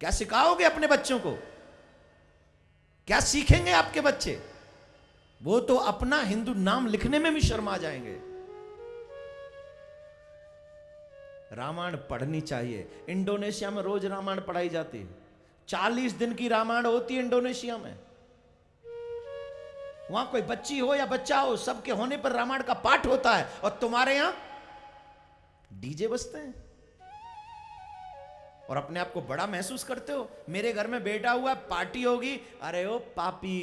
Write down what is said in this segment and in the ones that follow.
क्या सिखाओगे अपने बच्चों को? क्या सीखेंगे आपके बच्चे? वो तो अपना हिंदू नाम लिखने में भी शर्मा जाएंगे। रामायण पढ़नी चाहिए। इंडोनेशिया में रोज रामायण पढ़ाई जाती है। 40 दिन की रामायण होती है इंडोनेशिया में। वहां कोई बच्ची हो या बच्चा हो, सबके होने पर रामायण का पाठ होता है। और तुम्हारे यहां डीजे बजते हैं और अपने आप को बड़ा महसूस करते हो। मेरे घर में बेटा हुआ, पार्टी होगी। अरे ओ पापी,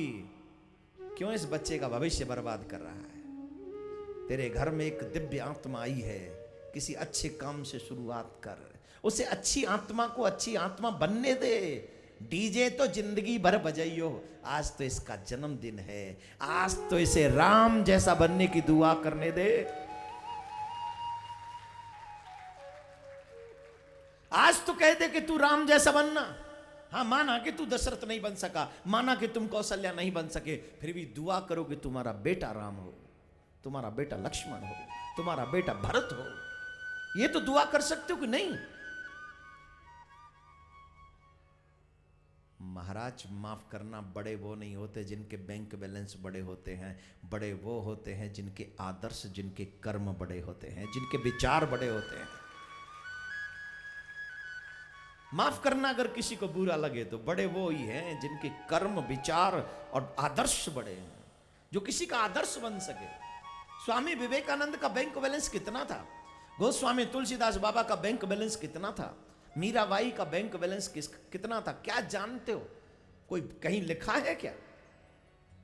क्यों इस बच्चे का भविष्य बर्बाद कर रहा है? तेरे घर में एक दिव्य आत्मा आई है, किसी अच्छे काम से शुरुआत कर। उसे अच्छी आत्मा को अच्छी आत्मा बनने दे। डीजे तो जिंदगी भर बजाइयो, आज तो इसका जन्मदिन है, आज तो इसे राम जैसा बनने की दुआ करने दे। आज तो कह दे कि तू राम जैसा बनना। हाँ, माना कि तू दशरथ नहीं बन सका, माना कि तुम कौशल्या नहीं बन सके, फिर भी दुआ करो कि तुम्हारा बेटा राम हो, तुम्हारा बेटा लक्ष्मण हो, तुम्हारा बेटा भरत हो। ये तो दुआ कर सकते हो कि नहीं? महाराज माफ करना, बड़े वो नहीं होते जिनके बैंक बैलेंस बड़े होते हैं। बड़े वो होते हैं जिनके आदर्श, जिनके कर्म बड़े होते हैं, जिनके विचार बड़े होते हैं। माफ करना अगर किसी को बुरा लगे तो बड़े वो ही हैं जिनके कर्म, विचार और आदर्श बड़े हैं, जो किसी का आदर्श बन सके। स्वामी विवेकानंद का बैंक बैलेंस कितना था? गोस्वामी तुलसीदास बाबा का बैंक बैलेंस कितना था? मीराबाई का बैंक बैलेंस कितना था? क्या जानते हो? कोई कहीं लिखा है क्या?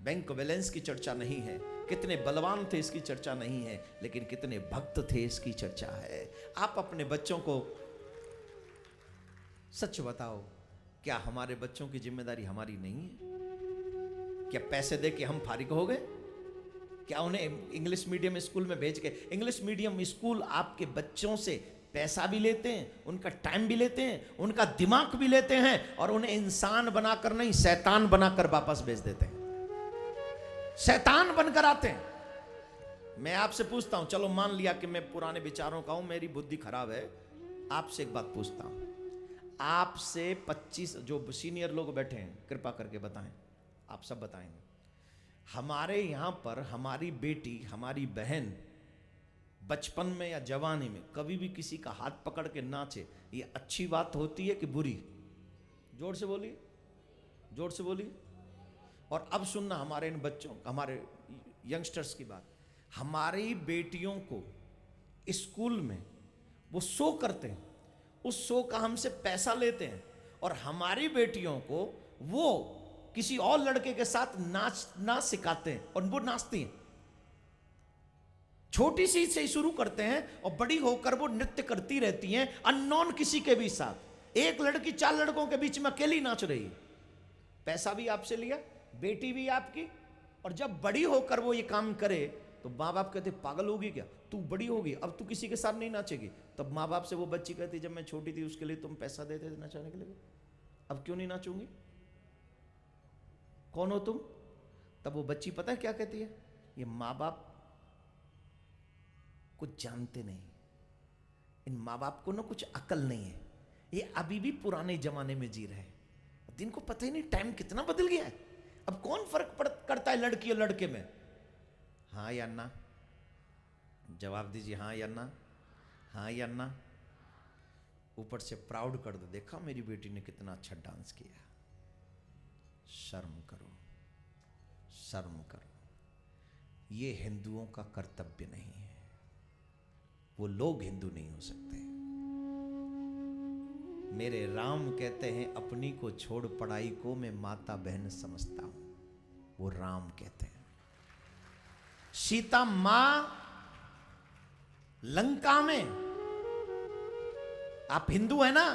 बैंक बैलेंस की चर्चा नहीं है। कितने बलवान थे इसकी चर्चा नहीं है, लेकिन कितने भक्त थे इसकी चर्चा है। आप अपने बच्चों को सच बताओ, क्या हमारे बच्चों की जिम्मेदारी हमारी नहीं है? क्या पैसे दे के हम फारिग हो गए? क्या उन्हें इंग्लिश मीडियम स्कूल में भेज के? इंग्लिश मीडियम स्कूल आपके बच्चों से पैसा भी लेते हैं, उनका टाइम भी लेते हैं, उनका दिमाग भी लेते हैं, और उन्हें इंसान बनाकर नहीं, शैतान बनाकर वापस भेज देते हैं। शैतान बनकर आते हैं। मैं आपसे पूछता हूं, चलो मान लिया कि मैं पुराने विचारों का हूं, मेरी बुद्धि खराब है। आपसे एक बात पूछता हूं, आपसे 25 जो सीनियर लोग बैठे हैं, कृपा करके बताएं, आप सब बताएंगे। हमारे यहां पर हमारी बेटी, हमारी बहन बचपन में या जवानी में कभी भी किसी का हाथ पकड़ के नाचे, ये अच्छी बात होती है कि बुरी? जोर से बोलिए, जोर से बोलिए। और अब सुनना हमारे इन बच्चों, हमारे यंगस्टर्स की बात। हमारी बेटियों को स्कूल में वो शो करते हैं, उस शो का हमसे पैसा लेते हैं, और हमारी बेटियों को वो किसी और लड़के के साथ नाच सिखाते हैं, और वो नाचती हैं। छोटी सी से शुरू करते हैं और बड़ी होकर वो नृत्य करती रहती हैं, अननोन किसी के भी साथ। एक लड़की 4 लड़कों के बीच में अकेली नाच रही है। पैसा भी आपसे लिया, बेटी भी आपकी, और जब बड़ी होकर वो ये काम करे तो माँ बाप कहते पागल होगी क्या, तू बड़ी होगी अब तू किसी के साथ नहीं नाचेगी। तब माँ बाप से वो बच्ची कहती जब मैं छोटी थी उसके लिए तुम पैसा देते थे नचाने के लिए, अब क्यों नहीं नाचूंगी, कौन हो तुम? तब वो बच्ची पता है क्या कहती है? ये माँ बाप कुछ जानते नहीं, इन माँ बाप को ना कुछ अकल नहीं है, ये अभी भी पुराने जमाने में जी रहे हैं, इनको पता ही नहीं टाइम कितना बदल गया है। अब कौन फर्क करता है लड़की और लड़के में? हाँ या ना, जवाब दीजिए, हाँ या ना, हाँ या ना। ऊपर से प्राउड कर दो, देखा मेरी बेटी ने कितना अच्छा डांस किया। शर्म करो, शर्म करो। ये हिंदुओं का कर्तव्य नहीं है, वो लोग हिंदू नहीं हो सकते। मेरे राम कहते हैं अपनी को छोड़ पढ़ाई को मैं माता बहन समझता हूं, वो राम कहते हैं। सीता मां लंका में, आप हिंदू है ना,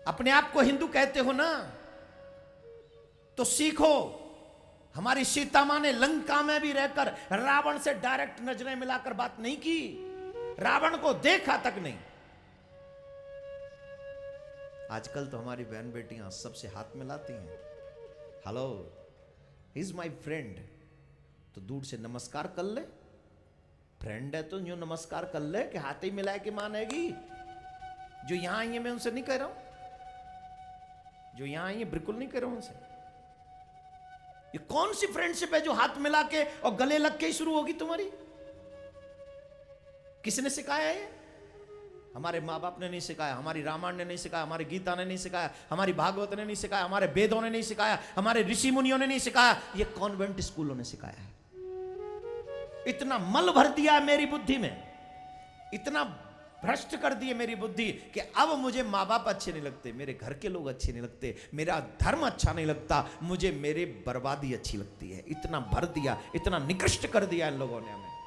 अपने आप को हिंदू कहते हो ना, तो सीखो। हमारी सीता मां ने लंका में भी रहकर रावण से डायरेक्ट नजरें मिलाकर बात नहीं की, रावण को देखा तक नहीं। आजकल तो हमारी बहन बेटियां सबसे हाथ मिलाती हैं, hello he is my friend, तो दूर से नमस्कार कर ले। फ्रेंड है तो यूं नमस्कार कर ले कि हाथ ही मिलाए कि मानेगी। जो यहां आई है मैं उनसे नहीं कह रहा हूं, जो यहां आई है बिल्कुल नहीं कह रहा हूं उनसे। ये कौन सी फ्रेंडशिप है जो हाथ मिला के और गले लग के ही शुरू होगी तुम्हारी? किसने सिखाया है? हमारे माँ बाप ने नहीं सिखाया, हमारी रामायण ने नहीं सिखाया, हमारी गीता ने नहीं सिखाया, हमारी भागवत ने नहीं सिखाया, हमारे वेदों ने नहीं सिखाया, हमारे ऋषि मुनियों ने नहीं सिखाया, ये कॉन्वेंट स्कूलों ने सिखाया है। इतना मल भर दिया है मेरी बुद्धि में, इतना भ्रष्ट कर दिए मेरी बुद्धि कि अब मुझे माँ बाप अच्छे नहीं लगते, मेरे घर के लोग अच्छे नहीं लगते, मेरा धर्म अच्छा नहीं लगता, मुझे मेरी बर्बादी अच्छी लगती है। इतना भर दिया, इतना निकृष्ट कर दिया इन लोगों ने हमें।